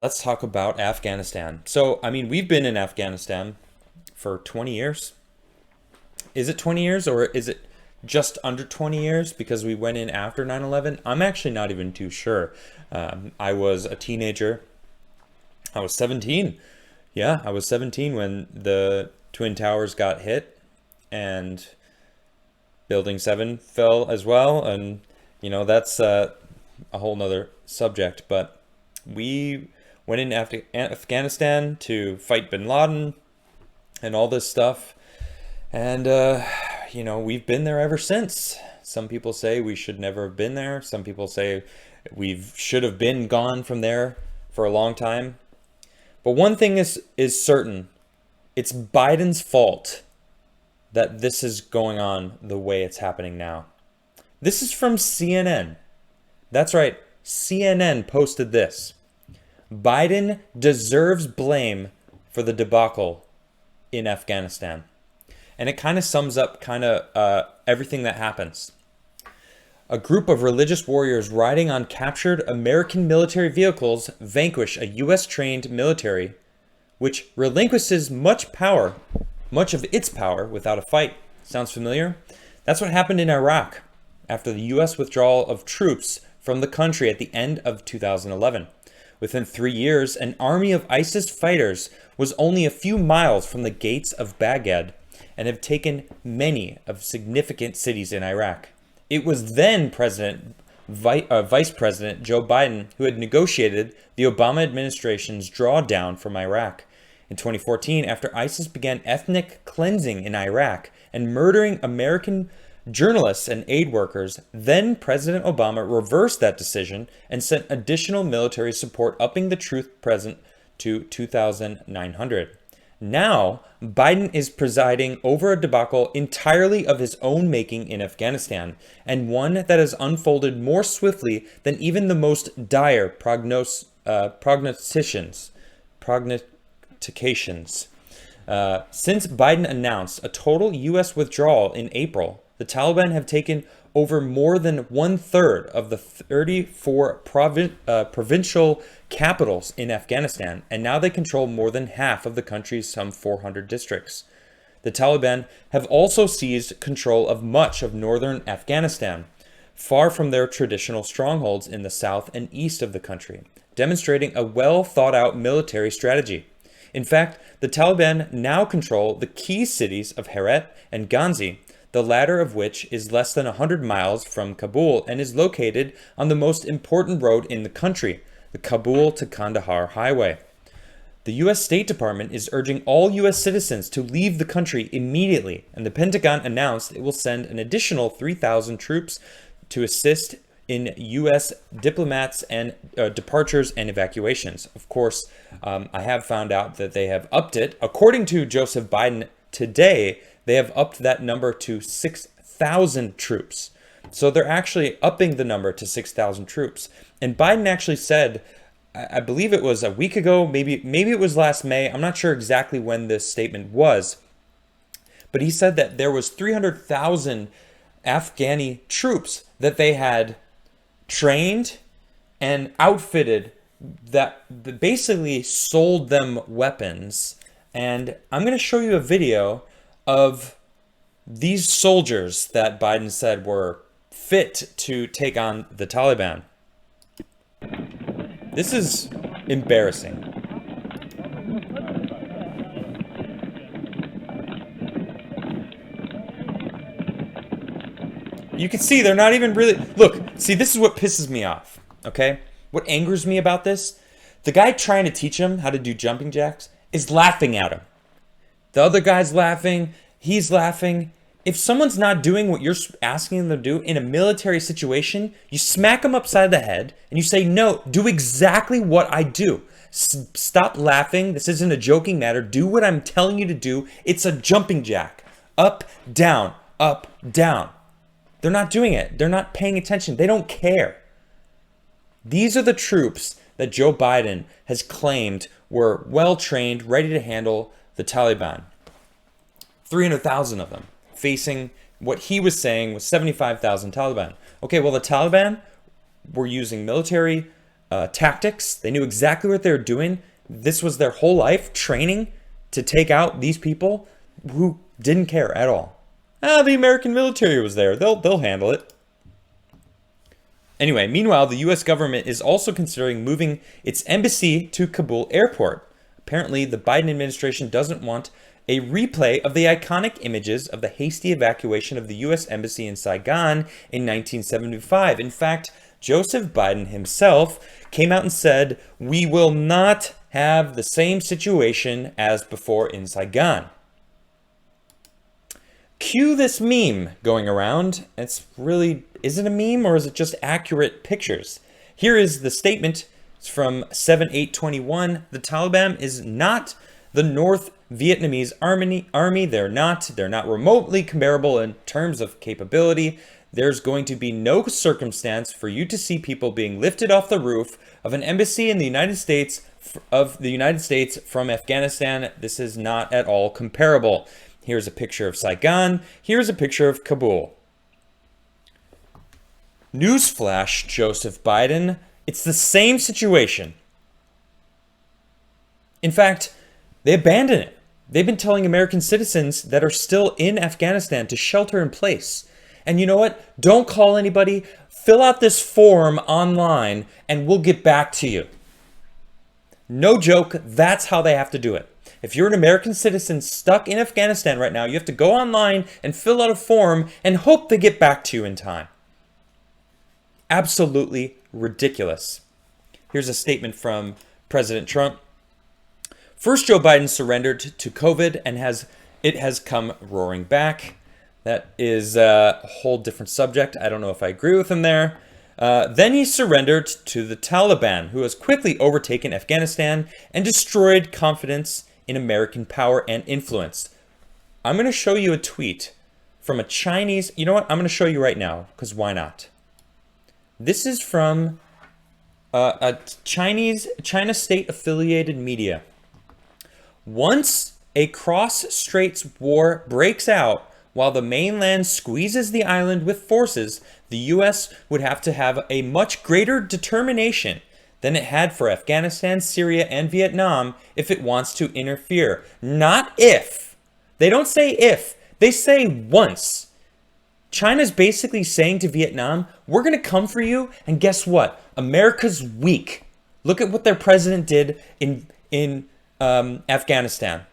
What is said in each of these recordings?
Let's talk about Afghanistan. So, I mean, we've been in Afghanistan for 20 years. Is it 20 years or is it just under 20 years because we went in after 9/11? I'm actually not even too sure. I was a teenager. I was 17. Yeah, I was 17 when the Twin Towers got hit and Building 7 fell as well. And, that's a whole nother subject. But we went in Afghanistan to fight bin Laden and all this stuff. And, we've been there ever since. Some people say we should never have been there. Some people say we should have been gone from there for a long time. But one thing is certain. It's Biden's fault that this is going on the way it's happening now. This is from CNN. That's right. CNN posted this. Biden deserves blame for the debacle in Afghanistan. And it kind of sums up everything that happens. A group of religious warriors riding on captured American military vehicles vanquish a U.S.-trained military, which relinquishes much of its power without a fight. Sounds familiar? That's what happened in Iraq after the U.S. withdrawal of troops from the country at the end of 2011. Within 3 years, an army of ISIS fighters was only a few miles from the gates of Baghdad and have taken many of significant cities in Iraq. It was then Vice President Joe Biden who had negotiated the Obama administration's drawdown from Iraq. In 2014, after ISIS began ethnic cleansing in Iraq and murdering American journalists and aid workers, then President Obama reversed that decision and sent additional military support, upping the troop presence to 2,900. Now, Biden is presiding over a debacle entirely of his own making in Afghanistan, and one that has unfolded more swiftly than even the most dire prognostications. Since Biden announced a total U.S. withdrawal in April, the Taliban have taken over more than 1/3 of the 34 provincial capitals in Afghanistan, and now they control more than half of the country's some 400 districts. The Taliban have also seized control of much of northern Afghanistan, far from their traditional strongholds in the south and east of the country, demonstrating a well-thought-out military strategy. In fact, the Taliban now control the key cities of Herat and Ghazni, the latter of which is less than 100 miles from Kabul and is located on the most important road in the country, the Kabul to Kandahar Highway. The U.S. State Department is urging all U.S. citizens to leave the country immediately, and the Pentagon announced it will send an additional 3,000 troops to assist in U.S. diplomats and departures and evacuations. Of course, I have found out that they have upped it. According to Joseph Biden today, they have upped that number to 6,000 troops. So they're actually upping the number to 6,000 troops. And Biden actually said, I believe it was a week ago, maybe it was last May. I'm not sure exactly when this statement was. But he said that there was 300,000 Afghani troops that they had trained and outfitted that basically sold them weapons. And I'm going to show you a video of these soldiers that Biden said were fit to take on the Taliban. This is embarrassing. You can see they're not even really... Look, see, this is what pisses me off, okay? What angers me about this? The guy trying to teach him how to do jumping jacks is laughing at him. The other guy's laughing. He's laughing. If someone's not doing what you're asking them to do in a military situation, you smack them upside the head and you say, no, do exactly what I do. Stop laughing. This isn't a joking matter. Do what I'm telling you to do. It's a jumping jack. Up, down, up, down. They're not doing it. They're not paying attention. They don't care. These are the troops that Joe Biden has claimed were well-trained, ready to handle the Taliban. 300,000 of them, facing what he was saying was 75,000 Taliban. Okay, well, the Taliban were using military tactics. They knew exactly what they were doing. This was their whole life, training to take out these people who didn't care at all. The American military was there. They'll handle it. Anyway, meanwhile, the U.S. government is also considering moving its embassy to Kabul airport. Apparently, the Biden administration doesn't want a replay of the iconic images of the hasty evacuation of the U.S. embassy in Saigon in 1975. In fact, Joseph Biden himself came out and said, "We will not have the same situation as before in Saigon." Cue this meme going around. It's really, is it a meme or is it just accurate pictures? Here is the statement. It's from 7/8/21. The Taliban is not the North Vietnamese army. They're not remotely comparable in terms of capability. There's going to be no circumstance for you to see people being lifted off the roof of an embassy in the United States from Afghanistan. This is not at all comparable. Here's a picture of Saigon. Here's a picture of Kabul. Newsflash, Joseph Biden. It's the same situation. In fact, they abandon it. They've been telling American citizens that are still in Afghanistan to shelter in place. And you know what? Don't call anybody. Fill out this form online and we'll get back to you. No joke, that's how they have to do it. If you're an American citizen stuck in Afghanistan right now, you have to go online and fill out a form and hope they get back to you in time. Absolutely ridiculous. Here's a statement from President Trump. First, Joe Biden surrendered to COVID and it has come roaring back. That is a whole different subject. I don't know if I agree with him there. Then he surrendered to the Taliban, who has quickly overtaken Afghanistan and destroyed confidence in American power and influence. I'm going to show you a tweet from a Chinese... You know what? I'm going to show you right now, because why not? This is from a China state-affiliated media. Once a cross-straits war breaks out, while the mainland squeezes the island with forces, the U.S. would have to have a much greater determination than it had for Afghanistan, Syria, and Vietnam if it wants to interfere. Not if. They don't say if. They say once. China's basically saying to Vietnam, we're going to come for you, and guess what? America's weak. Look at what their president did in Afghanistan.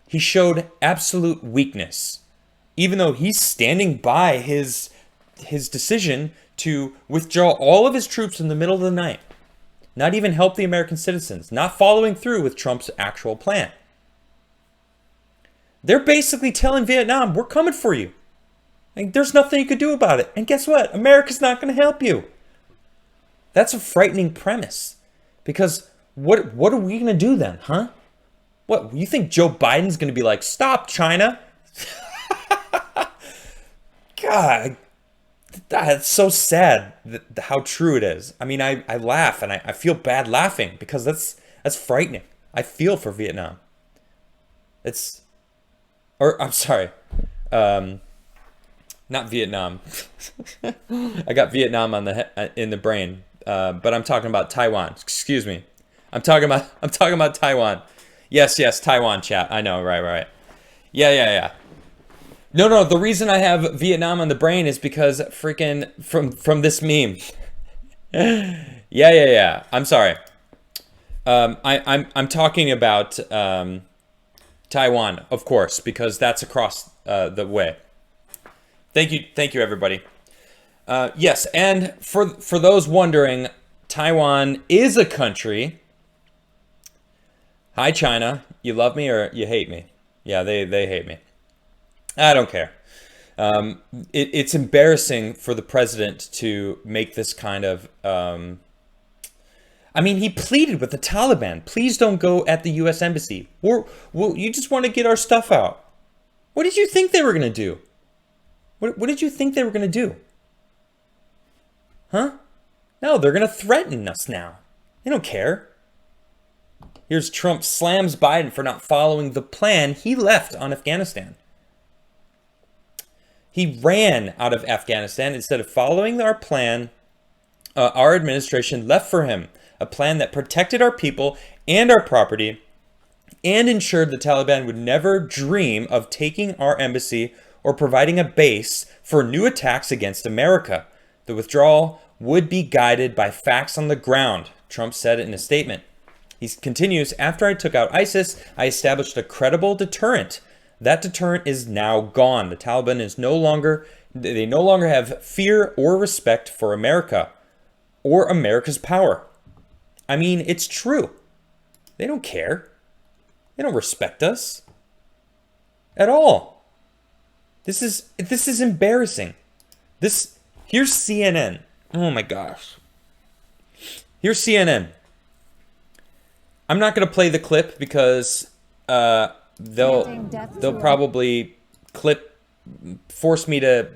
He showed absolute weakness. Even though he's standing by his decision to withdraw all of his troops in the middle of the night. Not even help the American citizens. Not following through with Trump's actual plan. They're basically telling Vietnam, we're coming for you. And there's nothing you could do about it. And guess what? America's not going to help you. That's a frightening premise. Because what are we going to do then, huh? What, you think Joe Biden's going to be like, stop, China? God, that's so sad how true it is. I mean, I laugh and I feel bad laughing because that's frightening. I feel for Vietnam. I'm sorry, not Vietnam. I got Vietnam in the brain, but I'm talking about Taiwan. Excuse me. I'm talking about Taiwan. Yes, Taiwan, chat. I know, right. Yeah. No, the reason I have Vietnam on the brain is because freaking from this meme. Yeah. I'm sorry. I'm talking about Taiwan, of course, because that's across the way. Thank you, everybody. Yes, and for those wondering, Taiwan is a country. Hi, China. You love me or you hate me? Yeah, they hate me. I don't care. It's embarrassing for the president to make this kind of... I mean, he pleaded with the Taliban. Please don't go at the U.S. Embassy. You just want to get our stuff out. What did you think they were going to do? What did you think they were going to do? Huh? No, they're going to threaten us now. They don't care. Here's Trump slams Biden for not following the plan he left on Afghanistan. He ran out of Afghanistan instead of following our plan our administration left for him. a plan that protected our people and our property and ensured the Taliban would never dream of taking our embassy or providing a base for new attacks against America. The withdrawal would be guided by facts on the ground, Trump said in a statement. He continues, after I took out ISIS, I established a credible deterrent. That deterrent is now gone. The Taliban is no longer have fear or respect for America or America's power. I mean, it's true. They don't care. They don't respect us at all. This is embarrassing. Here's CNN. Oh my gosh. Here's CNN. I'm not going to play the clip because they'll probably force me to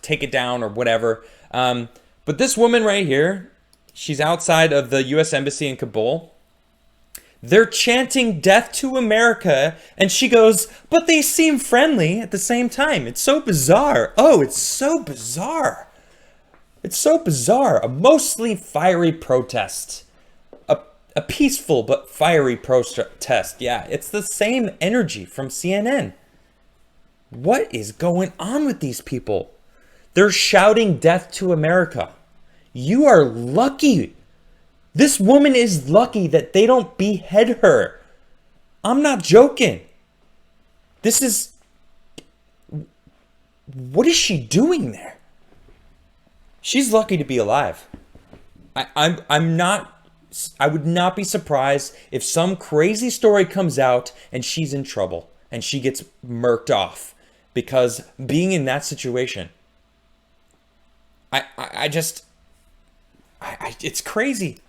take it down or whatever. But this woman right here, she's outside of the U.S. Embassy in Kabul. They're chanting death to America, and she goes, but they seem friendly at the same time. It's so bizarre. Oh, it's so bizarre. It's so bizarre. A mostly fiery protest. A peaceful but fiery protest. Yeah, it's the same energy from CNN. What is going on with these people? They're shouting death to America. You are lucky. This woman is lucky that they don't behead her. I'm not joking. What is she doing there? She's lucky to be alive. I would not be surprised if some crazy story comes out and she's in trouble and she gets murked off because being in that situation, it's crazy.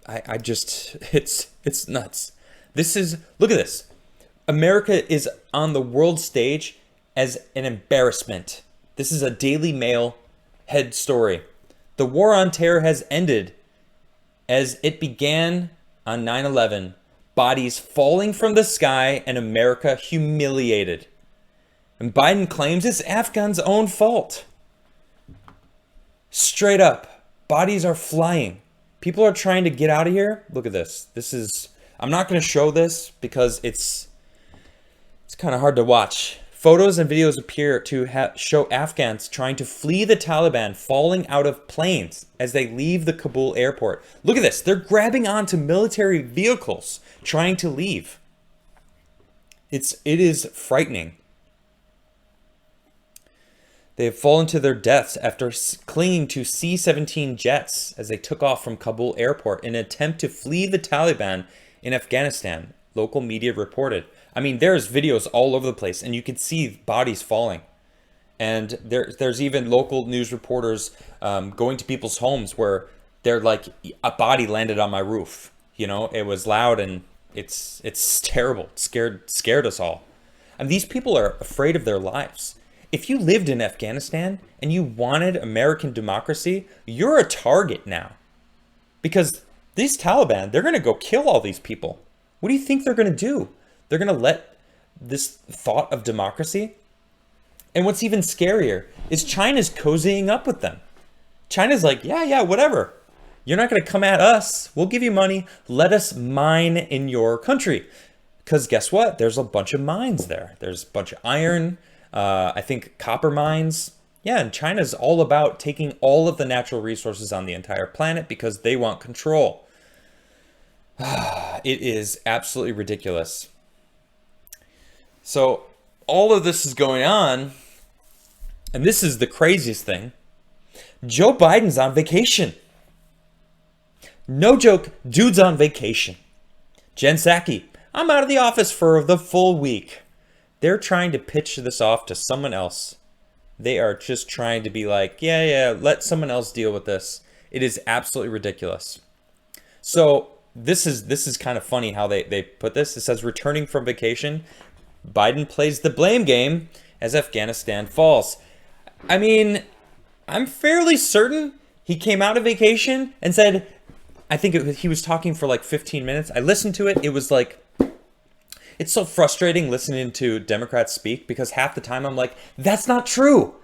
It's nuts. Look at this. America is on the world stage as an embarrassment. This is a Daily Mail head story. The war on terror has ended as it began on 9/11. Bodies falling from the sky and America humiliated. And Biden claims it's Afghans' own fault. Straight up, bodies are flying. People are trying to get out of here. Look at this. I'm not going to show this because it's kind of hard to watch. Photos and videos appear to show Afghans trying to flee the Taliban falling out of planes as they leave the Kabul airport. Look at this. They're grabbing onto military vehicles trying to leave. It is frightening. They have fallen to their deaths after clinging to C-17 jets as they took off from Kabul airport in an attempt to flee the Taliban in Afghanistan, local media reported. I mean, there's videos all over the place, and you can see bodies falling. And there's even local news reporters going to people's homes where they're like, a body landed on my roof. You know, it was loud, and it's terrible. It scared us all. And these people are afraid of their lives. If you lived in Afghanistan and you wanted American democracy, you're a target now. Because these Taliban, they're going to go kill all these people. What do you think they're going to do? They're going to let this thought of democracy? And what's even scarier is China's cozying up with them. China's like, yeah, whatever. You're not going to come at us. We'll give you money. Let us mine in your country. Because guess what? There's a bunch of mines there. There's a bunch of iron, I think copper mines. Yeah, and China's all about taking all of the natural resources on the entire planet because they want control. It is absolutely ridiculous. So all of this is going on, and this is the craziest thing. Joe Biden's on vacation. No joke, dude's on vacation. Jen Psaki, I'm out of the office for the full week. They're trying to pitch this off to someone else. They are just trying to be like, yeah, let someone else deal with this. It is absolutely ridiculous. So this is kind of funny how they put this. It says, returning from vacation, Biden plays the blame game as Afghanistan falls. I mean, I'm fairly certain he came out of vacation and said, he was talking for like 15 minutes. I listened to it. It was like, it's so frustrating listening to Democrats speak because half the time I'm like, that's not true.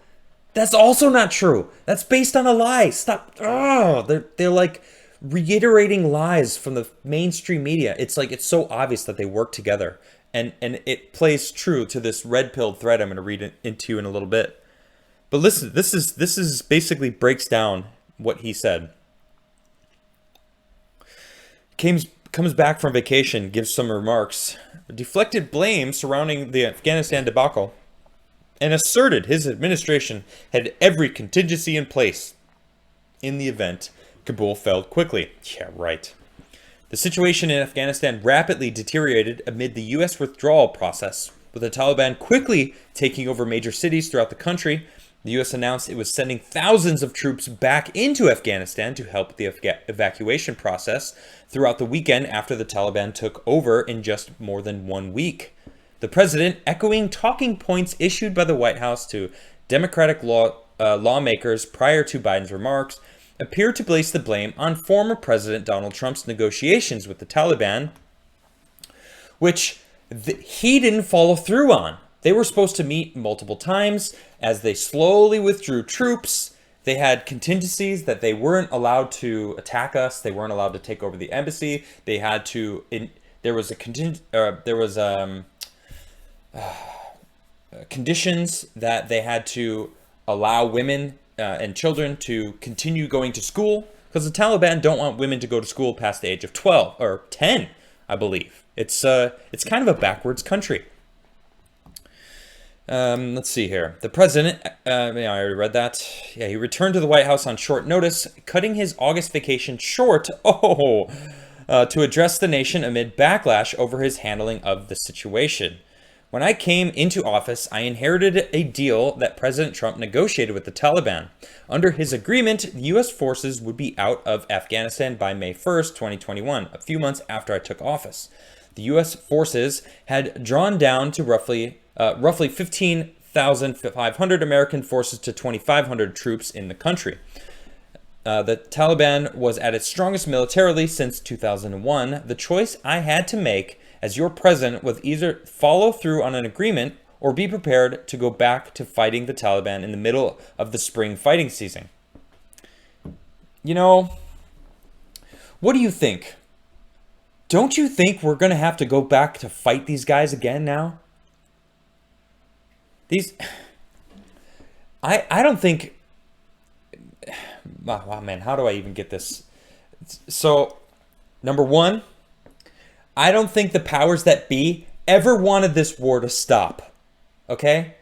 That's also not true. That's based on a lie. Stop. Oh, they're like reiterating lies from the mainstream media. It's like it's so obvious that they work together, and it plays true to this red pill thread I'm going to read it into you in a little bit. But listen, this is basically breaks down what he said. Comes back from vacation, gives some remarks, deflected blame surrounding the Afghanistan debacle, and asserted his administration had every contingency in place in the event Kabul fell quickly. Yeah, right. The situation in Afghanistan rapidly deteriorated amid the U.S. withdrawal process, with the Taliban quickly taking over major cities throughout the country. The U.S. announced it was sending thousands of troops back into Afghanistan to help the evacuation process throughout the weekend after the Taliban took over in just more than 1 week. The president, echoing talking points issued by the White House to Democratic lawmakers prior to Biden's remarks, appeared to place the blame on former President Donald Trump's negotiations with the Taliban, which he didn't follow through on. They were supposed to meet multiple times. As they slowly withdrew troops, they had contingencies that they weren't allowed to attack us. They weren't allowed to take over the embassy. They had to. Conditions that they had to allow women and children to continue going to school, because the Taliban don't want women to go to school past the age of 12 or 10, I believe. It's kind of a backwards country. Let's see here. The president, I already read that. Yeah, he returned to the White House on short notice, cutting his August vacation short, to address the nation amid backlash over his handling of the situation. When I came into office, I inherited a deal that President Trump negotiated with the Taliban. Under his agreement, the U.S. forces would be out of Afghanistan by May 1st, 2021, a few months after I took office. The U.S. forces had drawn down to roughly 15,500 American forces to 2,500 troops in the country. The Taliban was at its strongest militarily since 2001. The choice I had to make as your president was either follow through on an agreement or be prepared to go back to fighting the Taliban in the middle of the spring fighting season. You know, what do you think? Don't you think we're going to have to go back to fight these guys again now? I don't think, wow, man, how do I even get this? So, number one, I don't think the powers that be ever wanted this war to stop, okay?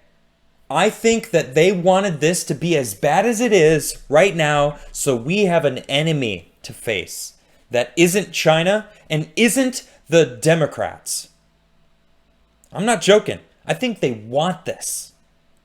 I think that they wanted this to be as bad as it is right now, so we have an enemy to face that isn't China and isn't the Democrats. I'm not joking. I think they want this.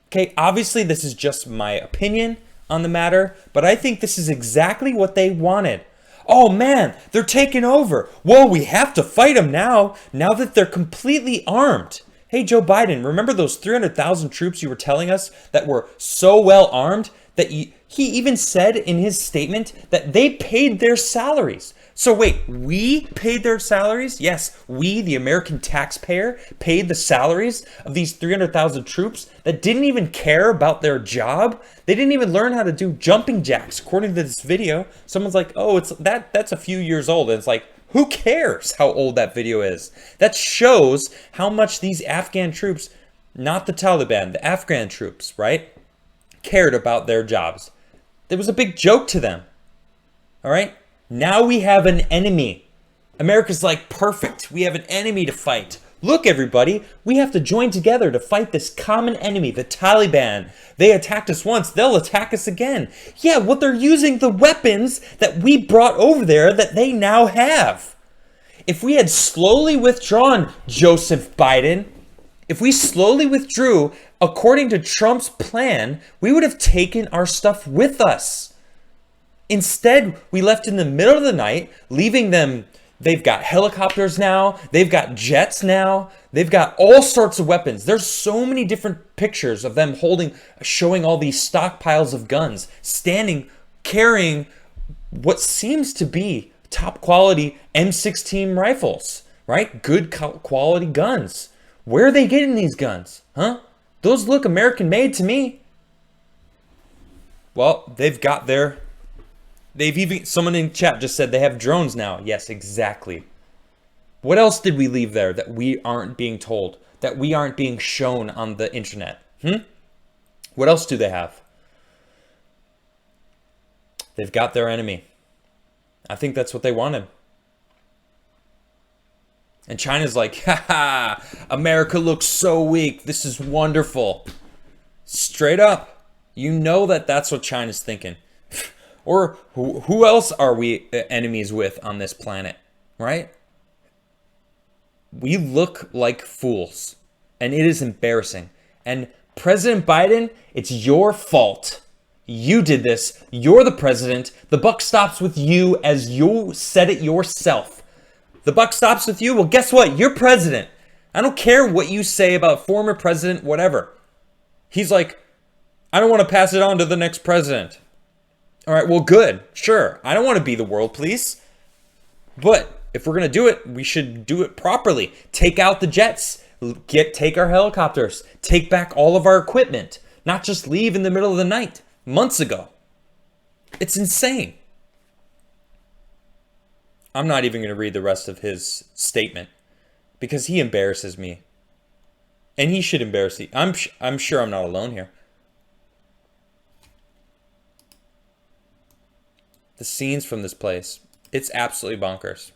Okay, obviously this is just my opinion on the matter, but I think this is exactly what they wanted. Oh man, they're taking over. Whoa, we have to fight them now that they're completely armed. Hey, Joe Biden, remember those 300,000 troops you were telling us that were so well armed that he even said in his statement that they paid their salaries. So wait, we paid their salaries? Yes, we, the American taxpayer, paid the salaries of these 300,000 troops that didn't even care about their job. They didn't even learn how to do jumping jacks. According to this video, someone's like, "Oh, that's a few years old." And it's like, who cares how old that video is? That shows how much these Afghan troops, not the Taliban, the Afghan troops, right, cared about their jobs. It was a big joke to them. All right? Now we have an enemy. America's like, perfect. We have an enemy to fight. Look, everybody, we have to join together to fight this common enemy, the Taliban. They attacked us once. They'll attack us again. Yeah, well, they're using the weapons that we brought over there that they now have. If we had slowly withdrawn, Joseph Biden, if we slowly withdrew according to Trump's plan, we would have taken our stuff with us. Instead, we left in the middle of the night, leaving them. They've got helicopters now. They've got jets now. They've got all sorts of weapons. There's so many different pictures of them showing all these stockpiles of guns, carrying what seems to be top quality M16 rifles, right? Good quality guns. Where are they getting these guns? Huh? Those look American made to me. Well, they've even, someone in chat just said they have drones now. Yes, exactly. What else did we leave there that we aren't being told, that we aren't being shown on the internet? What else do they have? They've got their enemy. I think that's what they wanted. And China's like, haha, America looks so weak. This is wonderful. Straight up. You know that that's what China's thinking. Or who else are we enemies with on this planet, right? We look like fools. And it is embarrassing. And President Biden, it's your fault. You did this. You're the president. The buck stops with you, as you said it yourself. The buck stops with you. Well, guess what? You're president. I don't care what you say about former president, whatever. He's like, I don't want to pass it on to the next president. All right, well, good. Sure. I don't want to be the world police. But if we're going to do it, we should do it properly. Take out the jets. Take our helicopters. Take back all of our equipment. Not just leave in the middle of the night. Months ago. It's insane. I'm not even going to read the rest of his statement because he embarrasses me. And he should embarrass you. I'm sure I'm not alone here. The scenes from this place, it's absolutely bonkers.